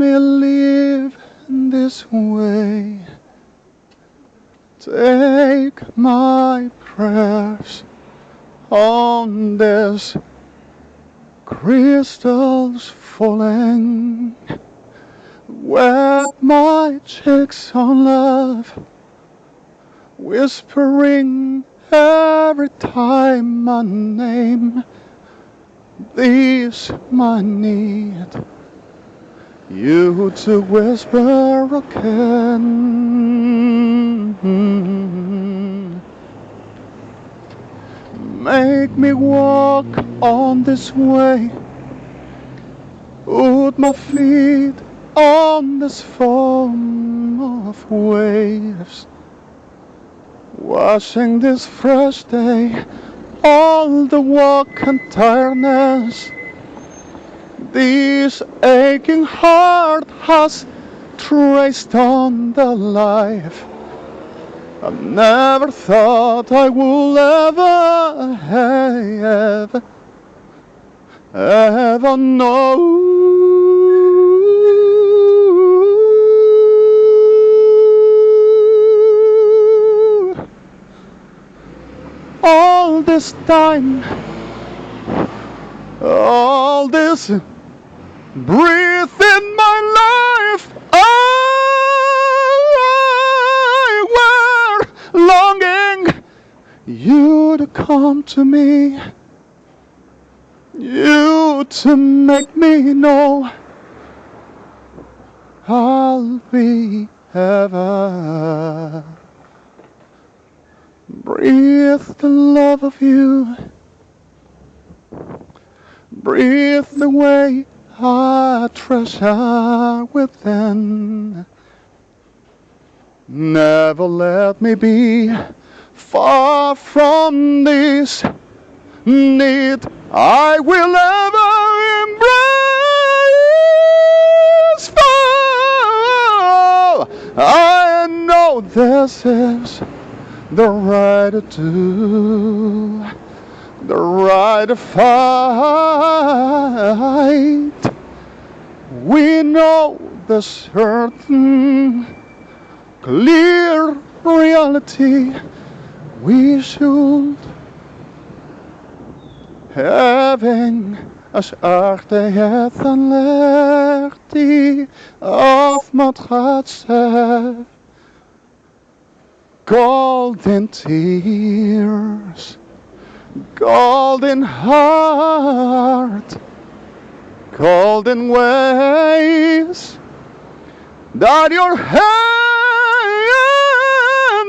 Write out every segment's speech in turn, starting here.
me live in this way. Take my prayers on this crystals falling. Wet my cheeks on love, whispering every time my name. This my need, you to whisper again. Make me walk on this way, put my feet on this foam of waves, washing this fresh day, all the walk and tiredness. This aching heart has traced on the life I never thought I would ever know. All this time, all this breath in my life, I were longing you to come to me, you to make me know I'll be ever. Breathe the love of you, breathe the way I treasure within. Never let me be far from this need I will ever embrace. For I know this is the right to do, the right to fight. We know the certain, clear reality we should having as artigheden legt die af mat gaat ze. Golden tears, golden heart, golden ways that your hand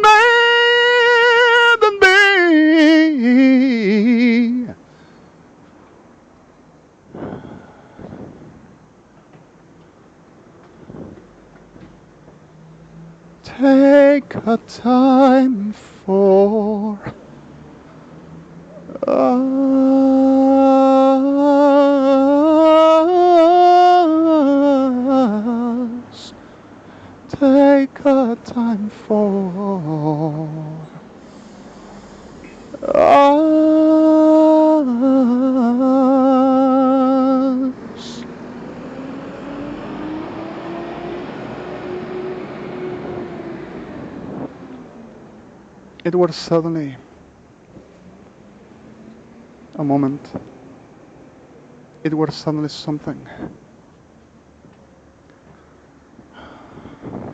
made and be. Take a time for us. Take a time for us. It was suddenly a moment. It was suddenly something.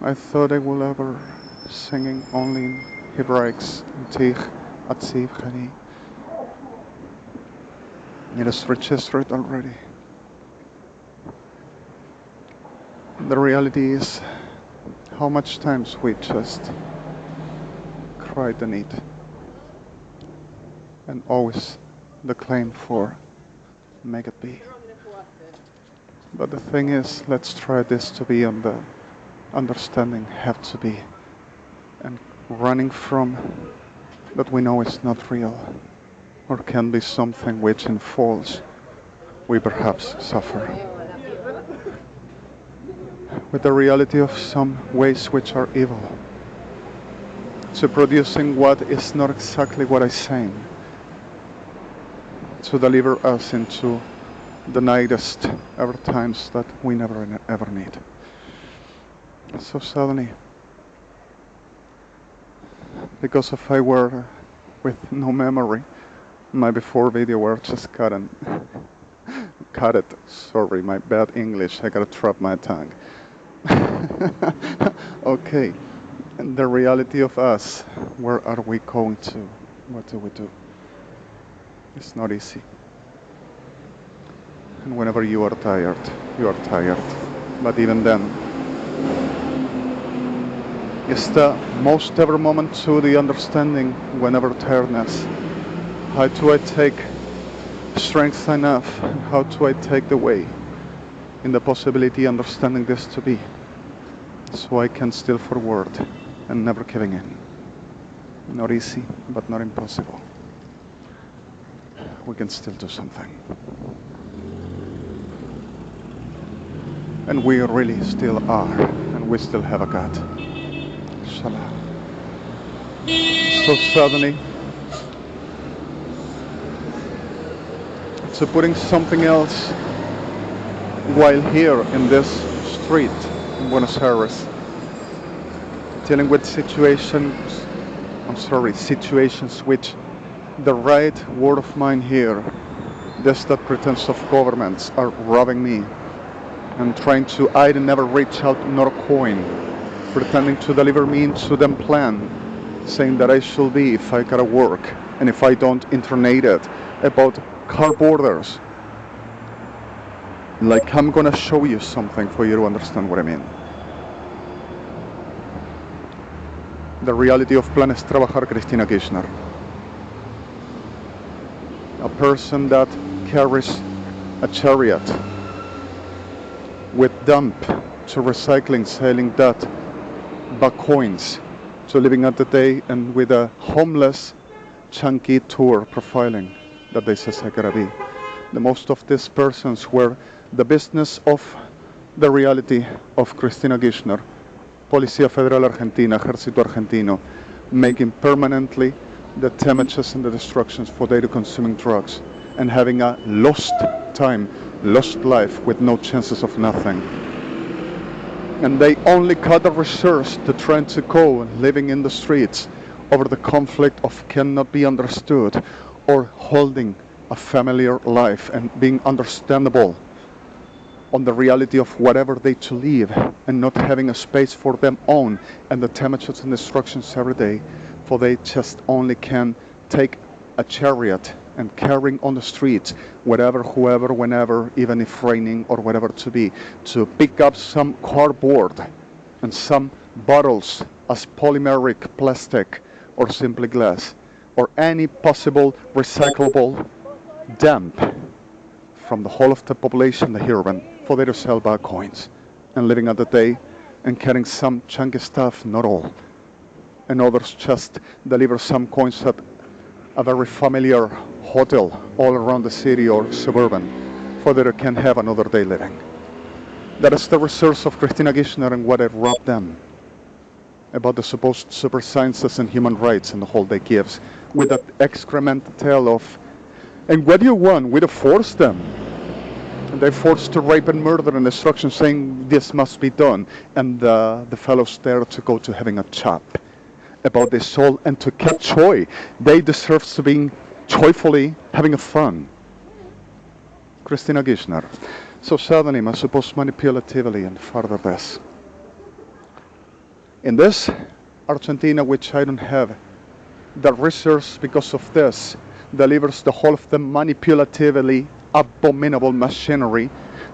I thought I would ever singing only in Hebraics and Tig Atziv Gani. It is registered already. The reality is how much times we just cry the need and always the claim for make it be. But the thing is, let's try this to be on the understanding have to be and running from that we know is not real or can be something which in false we perhaps suffer with the reality of some ways which are evil, to producing what is not exactly what I'm saying, to deliver us into the nicest ever times that we never ever need. So suddenly, because if I were with no memory, my before video were just cut it. Sorry, my bad English. I gotta trap my tongue. Okay, and the reality of us. Where are we going to? What do we do? It's not easy. And whenever you are tired, you are tired. But even then, it's the most ever moment to the understanding whenever tiredness. How do I take strength enough? And how do I take the way in the possibility understanding this to be? So I can still forward and never giving in. Not easy, but not impossible. We can still do something. And we really still are, and we still have a God. Inshallah. So suddenly, so putting something else while here in this street in Buenos Aires, dealing with situations which the right word of mine here, this that pretense of governments are robbing me and trying to hide and never reach out nor a coin, pretending to deliver me into them plan, saying that I should be if I gotta work and if I don't internate it about car borders. Like I'm gonna show you something for you to understand what I mean. The reality of Plan es Trabajar, Cristina Kirchner. A person that carries a chariot with dump to recycling, selling that back coins to living at the day, and with a homeless chunky tour profiling that they says I gotta be. The most of these persons were the business of the reality of Cristina Kirchner, Policía Federal Argentina, Ejército Argentino, making permanently the damages and the destructions for their consuming drugs and having a lost time, lost life with no chances of nothing. And they only cut the resource to trying to go living in the streets over the conflict of cannot be understood or holding a familiar life and being understandable on the reality of whatever they to live and not having a space for them own and the damages and destructions every day, for they just only can take a chariot and carrying on the streets wherever, whoever, whenever, even if raining or whatever to be, to pick up some cardboard and some bottles as polymeric plastic or simply glass or any possible recyclable dump from the whole of the population, the urban, for they to sell back coins and living at the day and carrying some chunky stuff, not all. And others just deliver some coins at a very familiar hotel all around the city or suburban for they can have another day living. That is the resource of Cristina Kirchner and what it robbed them about the supposed super sciences and human rights and the whole they gives with that excrement tale of, and what do you want? We to force them. And they're forced to rape and murder and destruction, saying this must be done. And the fellows there to go to having a chat about their soul and to get joy. They deserve to be joyfully having a fun. Cristina Kirchner. So suddenly, I suppose manipulatively and further this. In this, Argentina, which I don't have the resource because of this, delivers the whole of the manipulatively abominable machinery,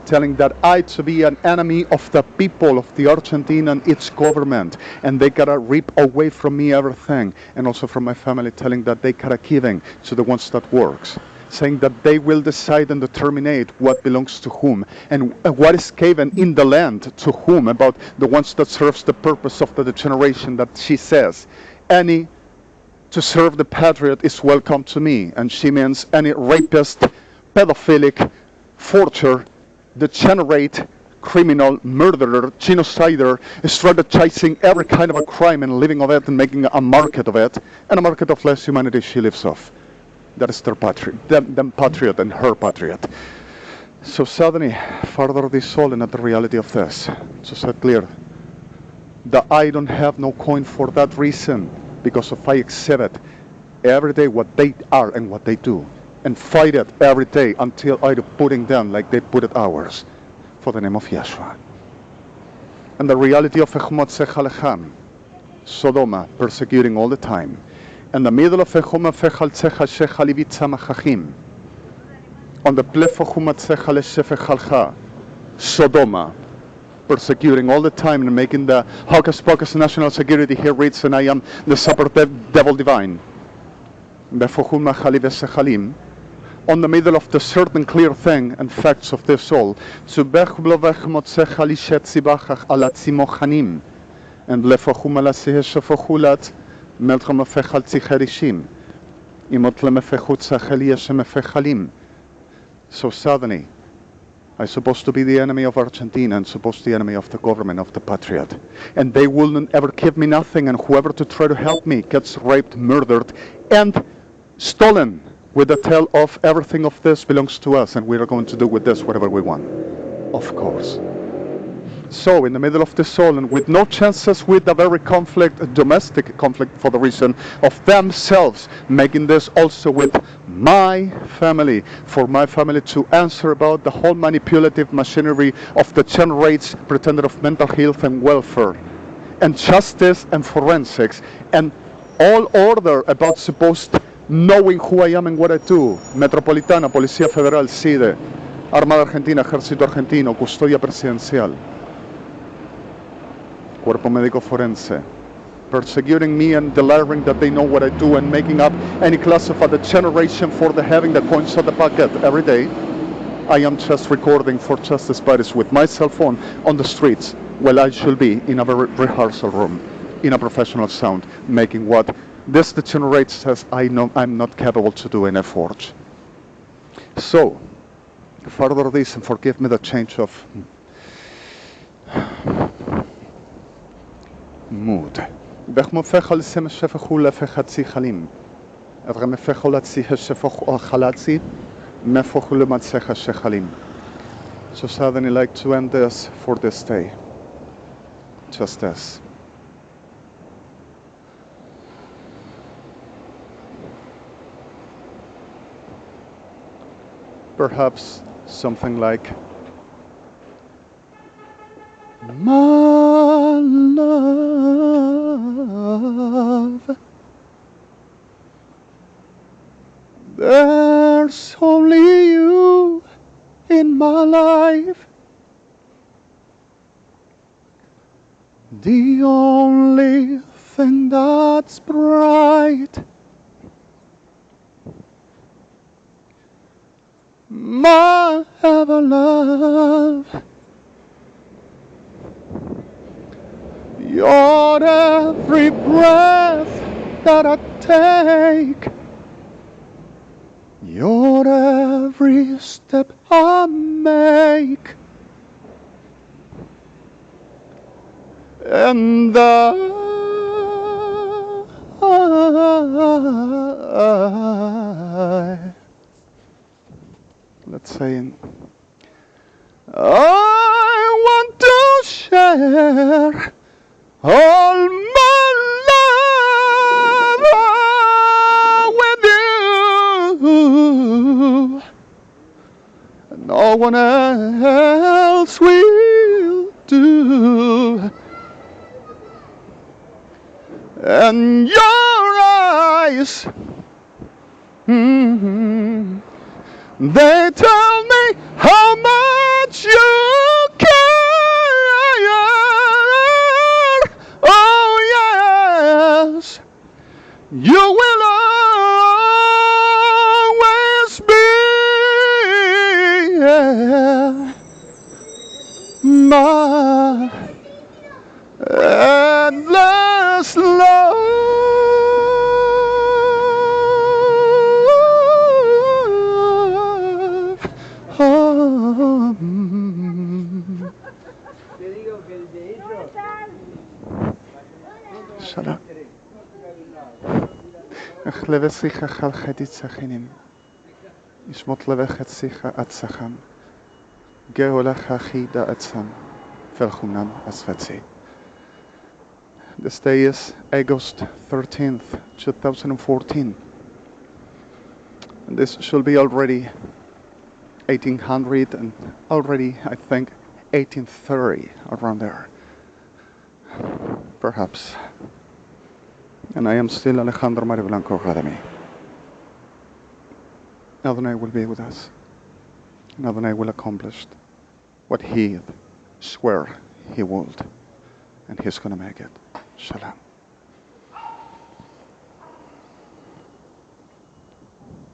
telling that I to be an enemy of the people of the Argentina and its government, and they gotta rip away from me everything, and also from my family, telling that they gotta giving to the ones that works, saying that they will decide and determine what belongs to whom, and what is given in the land to whom, about the ones that serves the purpose of the generation that she says, any to serve the patriot is welcome to me, and she means any rapist, pedophilic, forger, degenerate, criminal, murderer, genocider, strategizing every kind of a crime and living of it and making a market of it, and a market of less humanity she lives off. That is their patriot, them patriot and her patriot. So suddenly, further dissolving at the reality of this, to set clear that I don't have no coin for that reason, because if I exhibit every day what they are and what they do, and fight it every day until I putting them like they put it ours, for the name of Yeshua. And the reality of Echmot Sechalecham, Sodoma, persecuting all the time. In the middle of Echoma Fechal Tzecha Shechalivitza Machachim, on the plefo Humatzecha Leshefechalcha, Sodoma, persecuting all the time and making the hocus pocus national security. He reads, and I am the super devil divine. Befohuma Chalivesechalim, on the middle of the certain clear thing and facts of this soul, Zubech Blovech Motzecha Lishet Zibachach Alatzimochanim, and Lefohuma Lasiheshofohulat Melchamafechal Tzicherishim, Imotlemefechutza Chelieshemefechalim. So suddenly, I'm supposed to be the enemy of Argentina and supposed to be the enemy of the government, of the patriot. And they wouldn't ever give me nothing, and whoever to try to help me gets raped, murdered, and stolen with the tale of everything of this belongs to us, and we are going to do with this whatever we want. Of course. So, in the middle of the soul, and with no chances with a very conflict, domestic conflict, for the reason of themselves, making this also with my family, for my family to answer about the whole manipulative machinery of the generates pretended of mental health and welfare, and justice and forensics, and all order about supposed knowing who I am and what I do. Metropolitana, Policía Federal, CIDE, Armada Argentina, Ejército Argentino, Custodia Presidencial, Cuerpo Médico Forense, persecuting me and declaring that they know what I do and making up any classified generation for the having the coins of the pocket every day. I am just recording for justice bodies with my cell phone on the streets, while I should be in a rehearsal room, in a professional sound, making what this degenerate says I know I'm not capable to do in a forge. So, further this, and forgive me the change of mood. Bechmofechal semeshefechula fechatzi chalim. Adramefecholatzi heshefochalati mefochulamatsecha shechalim. So suddenly like to end this for this day. Just this. Perhaps something like, my love, there's only you in my life, the only thing that's bright, my ever love. You're every breath that I take, you're every step I make, and let's say, I want to share all my love with you, and no one else will do. And your eyes, they tell me how much you care. Oh yes, you will always be my endless love. Shalom. Echlevesicha chalchedit sachinim. Ishmot levechet sicha at sacham. Geolachachi da etzem, velchunan asvetzi. This day is August 13th, 2014. And this should be already 1800 and already, I think, 1830, around there. Perhaps. And I am still Alejandro Mario Blanco REDEMI. Adonai will be with us. And Adonai will accomplish what he swore he would. And he's going to make it. Shalom.